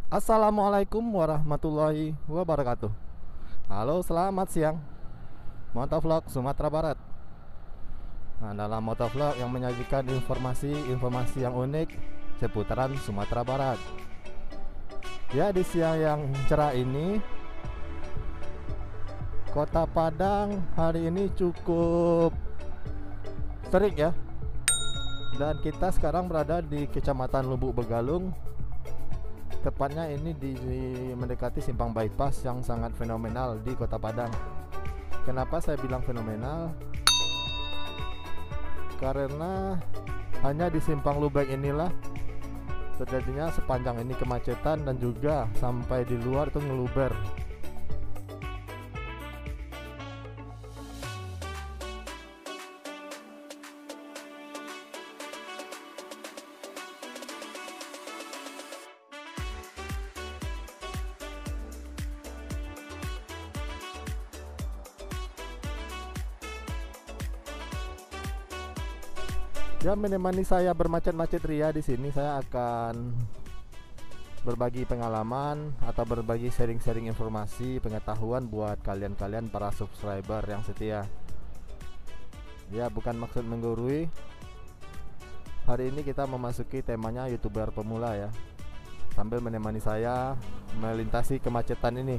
Assalamualaikum warahmatullahi wabarakatuh. Halo, selamat siang. Motovlog Sumatera Barat. Nah, dalam motovlog yang menyajikan informasi-informasi yang unik seputaran Sumatera Barat. Ya, di siang yang cerah ini, Kota Padang hari ini cukup terik ya. Dan kita sekarang berada di Kecamatan Lubuk Begalung. Tepatnya ini mendekati simpang bypass yang sangat fenomenal di Kota Padang. Kenapa saya bilang fenomenal? Karena hanya di simpang Lubek inilah terjadinya sepanjang ini kemacetan dan juga sampai di luar itu ngeluber. Ya, menemani saya bermacet-macet ria di sini, saya akan berbagi pengalaman atau berbagi sharing-sharing informasi, pengetahuan buat kalian-kalian para subscriber yang setia. Ya, bukan maksud menggurui. Hari ini kita memasuki temanya YouTuber pemula ya. Sambil menemani saya melintasi kemacetan ini.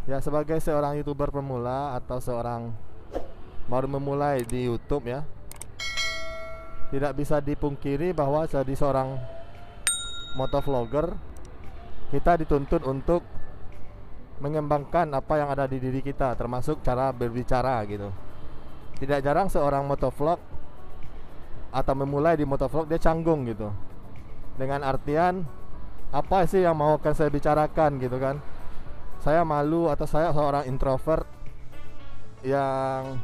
Ya, sebagai seorang YouTuber pemula atau seorang baru memulai di YouTube ya, tidak bisa dipungkiri bahwa jadi seorang motovlogger kita dituntut untuk mengembangkan apa yang ada di diri kita, termasuk cara berbicara gitu. Tidak jarang seorang motovlog atau memulai di motovlog dia canggung gitu. Dengan artian apa sih yang mau akan saya bicarakan gitu kan. Saya malu atau saya seorang introvert yang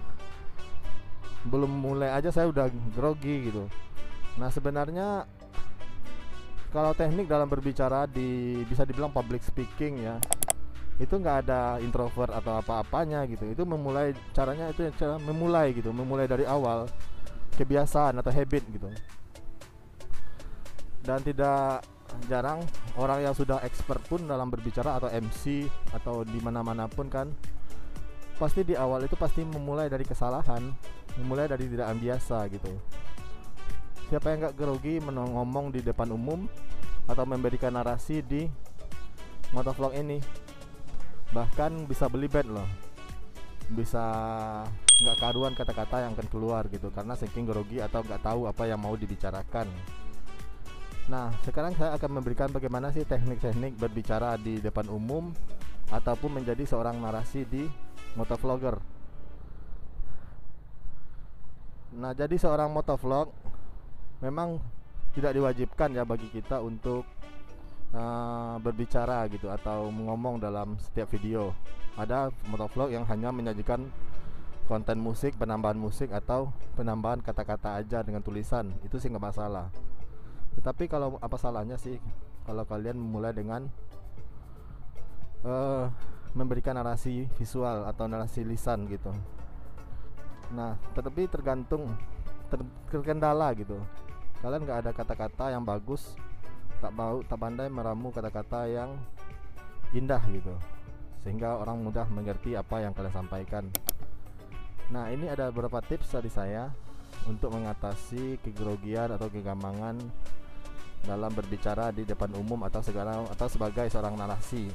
belum mulai aja saya udah grogi gitu. Nah, sebenarnya kalau teknik dalam berbicara bisa dibilang public speaking ya, itu nggak ada introvert atau apa-apanya gitu. Itu memulai caranya itu cara memulai gitu, memulai dari awal kebiasaan atau habit gitu. Dan tidak jarang orang yang sudah expert pun dalam berbicara atau MC atau di mana-mana pun kan pasti di awal itu pasti memulai dari kesalahan, memulai dari tidak biasa gitu. Siapa yang gak grogi ngomong di depan umum atau memberikan narasi di motovlog ini? Bahkan bisa belibet loh, bisa gak karuan kata-kata yang akan keluar gitu, karena saking grogi atau gak tahu apa yang mau dibicarakan. Nah, sekarang saya akan memberikan bagaimana sih teknik-teknik berbicara di depan umum ataupun menjadi seorang narasi di motovlogger. Nah, jadi seorang motovlog memang tidak diwajibkan ya bagi kita untuk berbicara gitu atau ngomong dalam setiap video. Ada motovlog yang hanya menyajikan konten musik, penambahan musik atau penambahan kata-kata aja dengan tulisan. Itu sih nggak masalah. Tetapi kalau apa salahnya sih kalau kalian memulai dengan memberikan narasi visual atau narasi lisan gitu. Nah, tetapi terkendala gitu. Kalian nggak ada kata-kata yang bagus, tak pandai meramu kata-kata yang indah gitu, sehingga orang mudah mengerti apa yang kalian sampaikan. Nah, ini ada beberapa tips dari saya untuk mengatasi kegrogian atau kegampangan dalam berbicara di depan umum atau sebagai seorang narasi.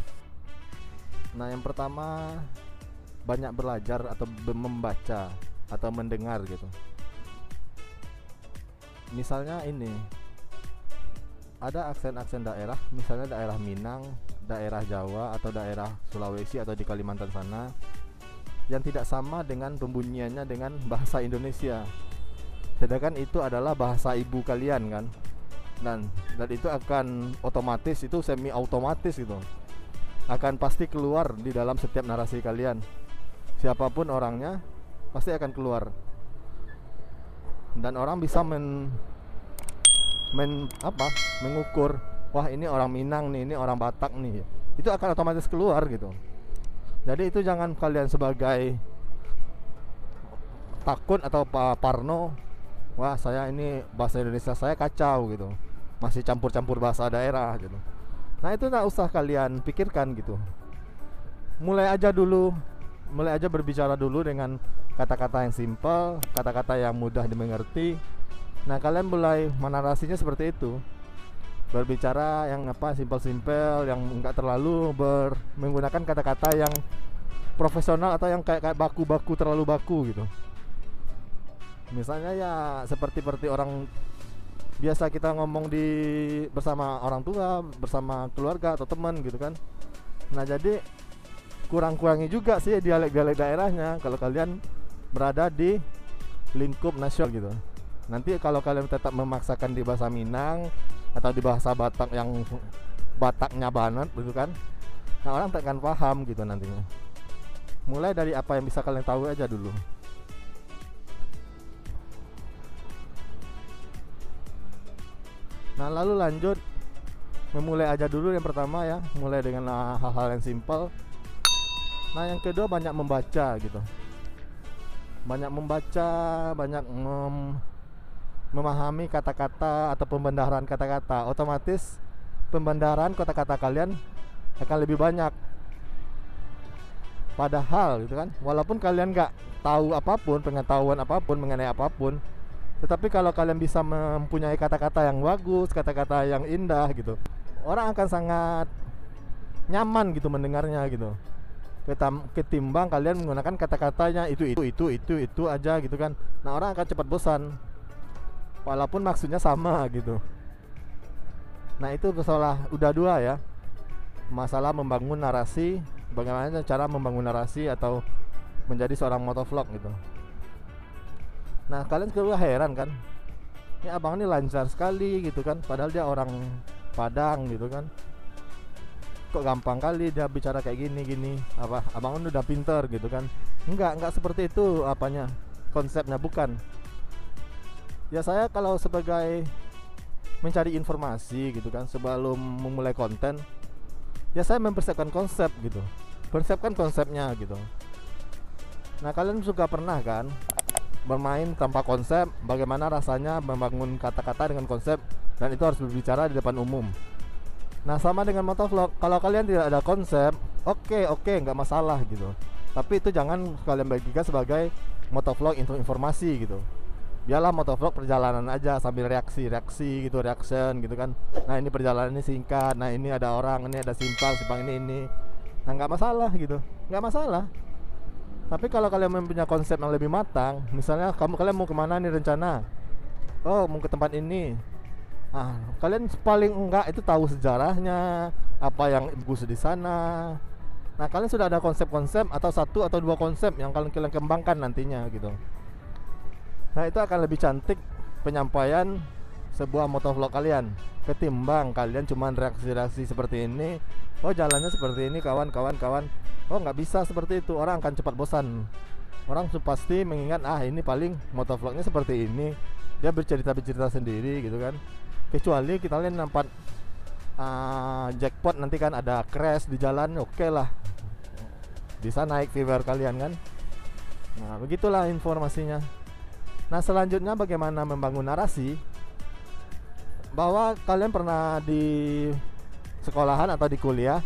Nah, yang pertama, banyak belajar atau membaca atau mendengar gitu. Misalnya ini, ada aksen-aksen daerah, misalnya daerah Minang, daerah Jawa atau daerah Sulawesi atau di Kalimantan sana, yang tidak sama dengan pembunyiannya dengan bahasa Indonesia. Sedangkan itu adalah bahasa ibu kalian kan. Dan itu akan otomatis, itu semi otomatis gitu, akan pasti keluar di dalam setiap narasi kalian. Siapapun orangnya pasti akan keluar. Dan orang bisa mengukur, wah ini orang Minang nih, ini orang Batak nih. Itu akan otomatis keluar gitu. Jadi itu jangan kalian sebagai takut atau parno, wah saya ini bahasa Indonesia saya kacau gitu, masih campur-campur bahasa daerah gitu. Nah itu tak usah kalian pikirkan gitu. Mulai aja berbicara dulu dengan kata-kata yang simpel, kata-kata yang mudah dimengerti. Nah kalian mulai menarasinya seperti itu, berbicara yang simpel-simpel, yang enggak terlalu menggunakan kata-kata yang profesional atau yang kayak baku-baku, terlalu baku gitu. Misalnya ya seperti orang biasa kita ngomong bersama orang tua, bersama keluarga atau teman gitu kan. Nah jadi kurang-kurangi juga sih dialek-dialek daerahnya kalau kalian berada di lingkup nasional gitu. Nanti kalau kalian tetap memaksakan di bahasa Minang atau di bahasa Batak yang Bataknya banget gitu kan, nah orang tak akan paham gitu nantinya. Mulai dari apa yang bisa kalian tahu aja dulu. Nah lalu lanjut, memulai aja dulu yang pertama ya, mulai dengan hal-hal yang simpel. Nah yang kedua banyak membaca gitu, banyak membaca, banyak memahami kata-kata atau pembendaharaan kata-kata. Otomatis pembendaharaan kata-kata kalian akan lebih banyak. Padahal gitu kan, walaupun kalian nggak tahu apapun, pengetahuan apapun mengenai apapun, tetapi kalau kalian bisa mempunyai kata-kata yang bagus, kata-kata yang indah gitu, orang akan sangat nyaman gitu mendengarnya gitu. Ketimbang kalian menggunakan kata-katanya itu aja gitu kan. Nah orang akan cepat bosan walaupun maksudnya sama gitu. Nah itu udah dua ya, masalah membangun narasi. Bagaimana cara membangun narasi atau menjadi seorang motovlog gitu. Nah kalian juga heran kan, ini abang ini lancar sekali gitu kan, padahal dia orang Padang gitu kan. Kok gampang kali dia bicara kayak gini. Apa abang ini udah pinter gitu kan. Enggak seperti itu apanya, konsepnya bukan. Ya saya kalau sebagai mencari informasi gitu kan, sebelum memulai konten, ya saya mempersiapkan konsep gitu, persiapkan konsepnya gitu. Nah kalian juga pernah kan bermain tanpa konsep, bagaimana rasanya membangun kata-kata dengan konsep, dan itu harus berbicara di depan umum. Nah sama dengan motovlog, kalau kalian tidak ada konsep, oke nggak masalah gitu, tapi itu jangan kalian bagikan sebagai motovlog untuk informasi gitu. Biarlah motovlog perjalanan aja sambil reaksi gitu, reaction gitu kan. Nah ini perjalanan ini singkat, nah ini ada orang, ini ada simpang ini. Nah nggak masalah gitu, nggak masalah. Tapi kalau kalian mempunyai konsep yang lebih matang, misalnya kalian mau kemana nih rencana, oh mau ke tempat ini, kalian paling enggak itu tahu sejarahnya, apa yang bagus di sana. Nah kalian sudah ada konsep-konsep atau satu atau dua konsep yang kalian kembangkan nantinya gitu. Nah itu akan lebih cantik penyampaian sebuah motovlog kalian, ketimbang kalian cuma reaksi-reaksi seperti ini. Oh jalannya seperti ini kawan. Oh nggak bisa seperti itu, orang akan cepat bosan. Orang pasti mengingat ini paling motovlognya seperti ini, dia bercerita sendiri gitu kan. Kecuali kita lihat nampak jackpot nanti kan, ada crash di jalan, oke lah, bisa naik viewer kalian kan. Nah begitulah informasinya. Nah selanjutnya bagaimana membangun narasi, bahwa kalian pernah di sekolahan atau di kuliah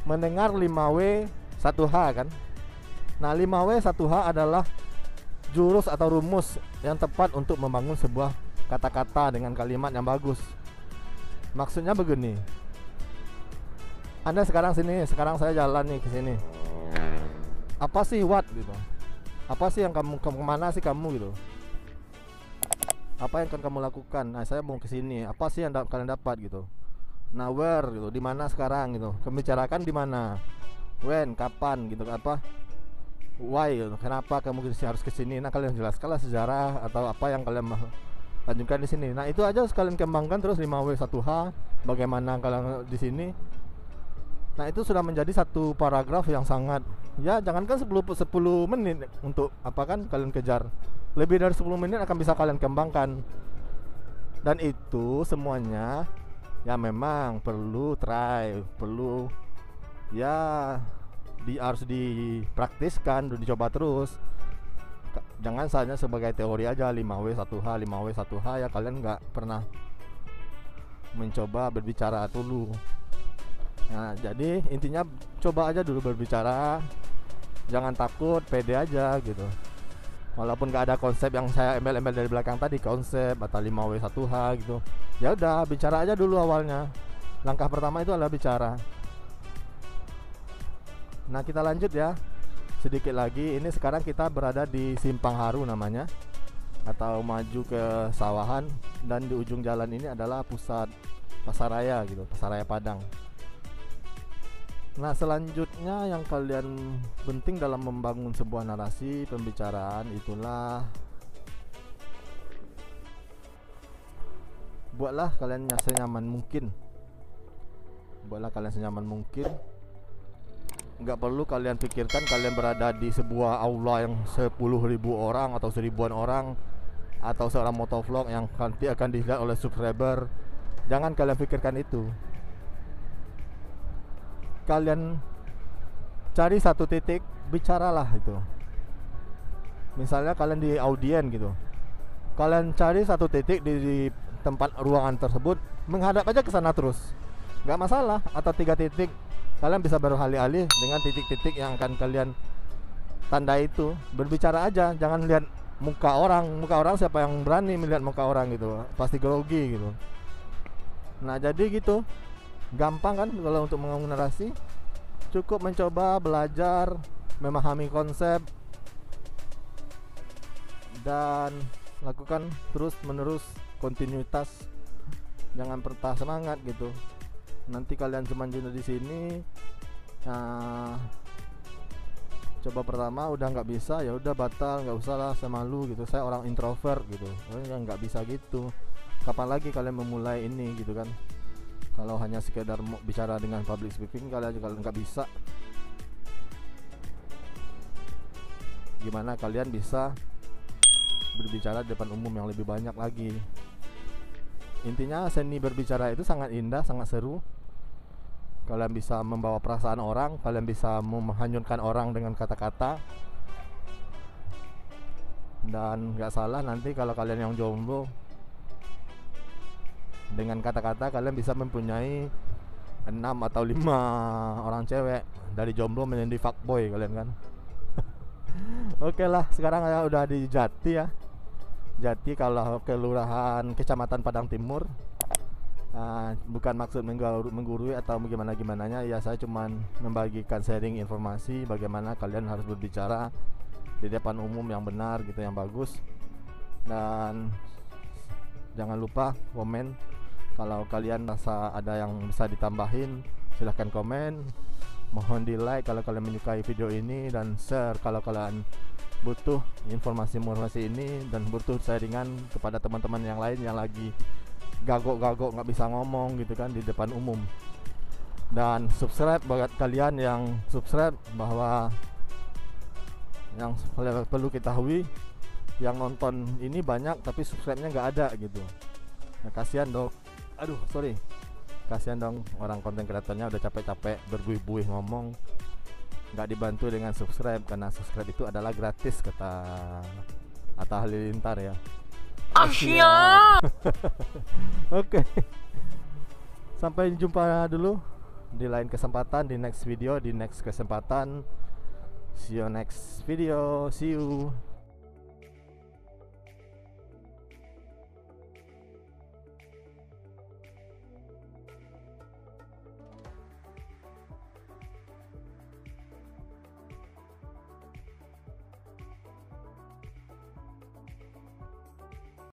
mendengar 5W 1H kan. Nah 5W 1H adalah jurus atau rumus yang tepat untuk membangun sebuah kata-kata dengan kalimat yang bagus. Maksudnya begini, Anda sekarang saya jalan nih ke sini. Apa sih what gitu? Apa sih yang kemana sih kamu gitu? Apa yang akan kamu lakukan? Nah saya mau ke sini. Apa sih yang kalian dapat gitu? Nah where gitu, di mana sekarang gitu? Membicarakan di mana? When, kapan gitu, apa? Why gitu. Kenapa kamu harus ke sini? Nah kalian jelaskanlah sejarah atau apa yang kalian lanjutkan di sini. Nah itu aja sekalian kembangkan terus 5W 1H. Bagaimana kalian di sini? Nah itu sudah menjadi satu paragraf yang sangat, ya jangankan 10 menit untuk apa kan kalian kejar, lebih dari 10 menit akan bisa kalian kembangkan. Dan itu semuanya ya memang perlu ya harus dipraktiskan, dicoba terus. Jangan hanya sebagai teori aja 5W 1H ya kalian nggak pernah mencoba berbicara dulu. Nah, jadi intinya coba aja dulu berbicara, jangan takut, pede aja gitu. Walaupun gak ada konsep yang saya embel-embel dari belakang tadi, konsep atau 5W1H gitu. Ya udah, bicara aja dulu awalnya. Langkah pertama itu adalah bicara. Nah, kita lanjut ya. Sedikit lagi, ini sekarang kita berada di Simpang Haru namanya, atau maju ke sawahan, dan di ujung jalan ini adalah pusat pasaraya gitu, pasaraya Padang. Nah, selanjutnya yang kalian penting dalam membangun sebuah narasi pembicaraan itulah buatlah kalian senyaman mungkin. Buatlah kalian senyaman mungkin. Nggak perlu kalian pikirkan kalian berada di sebuah aula yang 10.000 orang atau 1.000-an orang atau seorang motovlog yang nanti akan dilihat oleh subscriber. Jangan kalian pikirkan itu. Kalian cari satu titik, bicaralah itu. Misalnya kalian di audien gitu, kalian cari satu titik di tempat ruangan tersebut, menghadap aja ke sana terus, nggak masalah. Atau 3 titik, kalian bisa beralih-alih dengan titik-titik yang akan kalian tandai itu. Berbicara aja, jangan lihat muka orang. Muka orang siapa yang berani melihat muka orang gitu, pasti grogi gitu. Nah, jadi gitu. Gampang kan kalau untuk membangun narasi. Cukup mencoba, belajar, memahami konsep, dan lakukan terus menerus, kontinuitas. Jangan patah semangat gitu. Nanti kalian cuma jenuh di sini. Nah, coba pertama udah nggak bisa, ya udah batal, nggak usah lah, saya malu gitu, saya orang introvert gitu. Nggak bisa gitu. Kapan lagi kalian memulai ini gitu kan? Kalau hanya sekedar mau bicara dengan public speaking, kalian nggak bisa, gimana kalian bisa berbicara di depan umum yang lebih banyak lagi? Intinya seni berbicara itu sangat indah, sangat seru. Kalian bisa membawa perasaan orang, kalian bisa menghanyutkan orang dengan kata-kata. Dan nggak salah nanti kalau kalian yang jomblo, dengan kata-kata kalian bisa mempunyai 6 atau 5 orang cewek. Dari jomblo menjadi fuckboy kalian kan. Oke lah, sekarang saya udah di Jati ya. Jati, kalau kelurahan Kecamatan Padang Timur. Bukan maksud menggurui atau gimana-gimananya ya, saya cuman membagikan sharing informasi bagaimana kalian harus berbicara di depan umum yang benar gitu, yang bagus. Dan jangan lupa komen. Kalau kalian rasa ada yang bisa ditambahin, silahkan komen. Mohon di like kalau kalian menyukai video ini, dan share kalau kalian butuh informasi ini dan butuh sharingan kepada teman-teman yang lain yang lagi gagok-gagok nggak bisa ngomong gitu kan di depan umum. Dan subscribe buat kalian yang subscribe, bahwa yang perlu ketahui, yang nonton ini banyak tapi subscribe-nya nggak ada gitu. Nah, kasihan dong. Kasihan dong, orang konten kreatornya udah capek-capek berbuih-buih ngomong, nggak dibantu dengan subscribe, karena subscribe itu adalah gratis, kata Atta Halilintar ya. Asia. Oke. Sampai jumpa dulu di lain kesempatan, di next video, di next kesempatan. See you next video. See you.